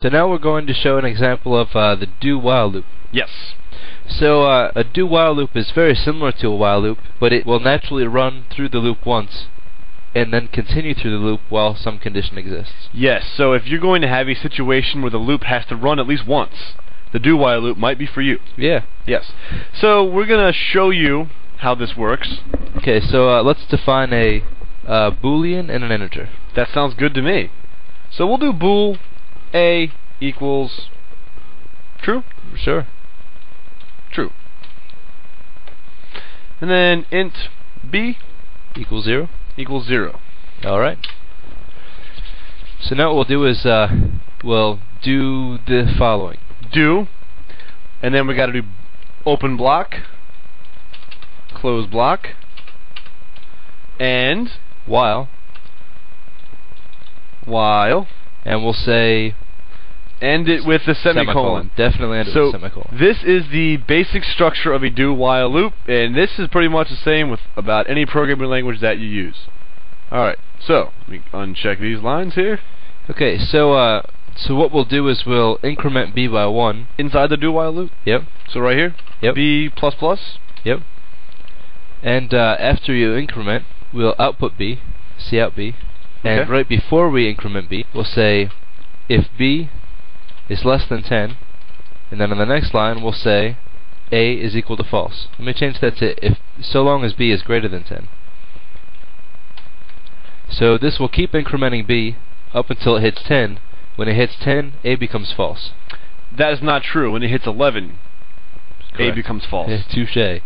So now we're going to show an example of the do-while loop. Yes. So a do-while loop is very similar to a while loop, but it will naturally run through the loop once, and then continue through the loop while some condition exists. Yes, so if you're going to have a situation where the loop has to run at least once, the do-while loop might be for you. Yeah. Yes. So we're going to show you how this works. Okay, so let's define a boolean and an integer. That sounds good to me. So we'll do bool a equals true? Sure. True. And then int b Equals 0. equals 0. Alright. So now what we'll do is we'll do the following. Do, and then we got to do open block, close block, and While, and we'll say end it with a semicolon. Definitely end it with a semicolon. This is the basic structure of a do-while loop, and this is pretty much the same with about any programming language that you use. Alright, so let me uncheck these lines here. Okay, so what we'll do is we'll increment b by 1 Inside the do-while loop? Yep. So right here? Yep. b plus plus? Yep. And after you increment, we'll output b, cout b, and Okay. right before we increment b, we'll say if b is less than 10, and then on the next line we'll say a is equal to false. Let me change that to if so long as b is greater than 10. So this will keep incrementing b up until it hits 10. When it hits 10, a becomes false. That is not true. When it hits 11, Correct. a becomes false. Touche.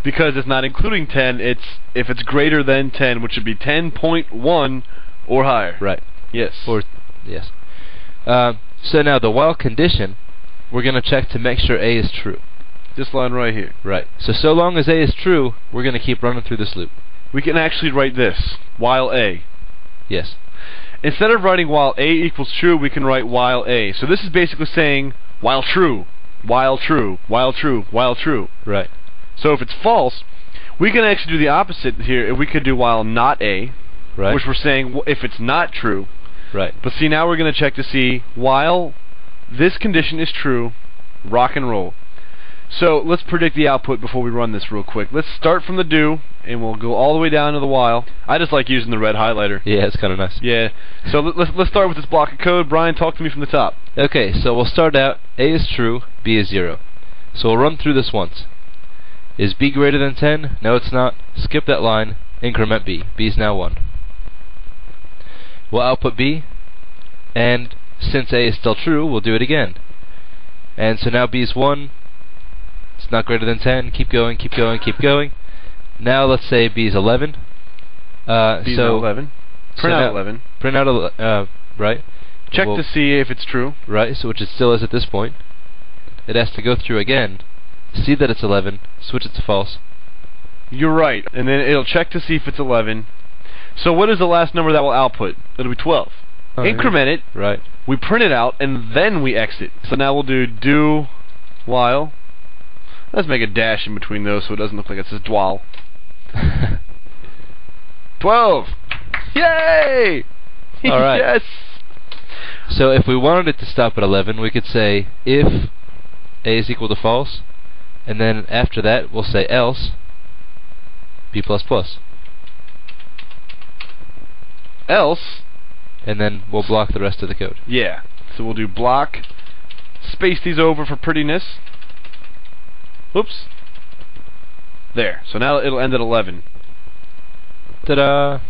Because it's not including 10, it's if it's greater than 10, which would be 10.1 or higher. Right. Yes. Or yes. So now the while condition, we're going to check to make sure a is true. This line right here. Right. So long as a is true, we're going to keep running through this loop. We can actually write this, while a. Yes. Instead of writing while a equals true, we can write while a. So this is basically saying while true, while true, while true, while true. Right. So if it's false, we can actually do the opposite here. If we could do while not a, Right. which we're saying if it's not true. Right. But see, now we're going to check to see while this condition is true, rock and roll. So let's predict the output before we run this real quick. Let's start from the do, and we'll go all the way down to the while. I just like using the red highlighter. Yeah, it's kind of nice. Yeah. So let's start with this block of code. Brian, talk to me from the top. Okay, so we'll start out, a is true, b is 0. So we'll run through this once. Is b greater than 10? No, it's not. Skip that line, increment b. b is now 1. We'll output b, and since a is still true, we'll do it again. And so now b is 1. It's not greater than 10. Keep going, keep going, keep going. Now let's say b is 11. B is now 11. Print out 11. Print out right. Check to see if it's true. Right, so which it still is at this point. It has to go through again, see that it's 11, switch it to false. You're right. And then it'll check to see if it's 11. So what is the last number that will output? It'll be 12. Increment it. Right. We print it out, and then we exit. So now we'll do while. Let's make a dash in between those so it doesn't look like it says dwal. 12! Yay! All right. Yes! So if we wanted it to stop at 11, we could say if a is equal to false, and then after that we'll say else b++. Else, and then we'll block the rest of the code. yeah. So we'll do block, space these over for prettiness. Oops. There. So now it'll end at 11. Ta-da!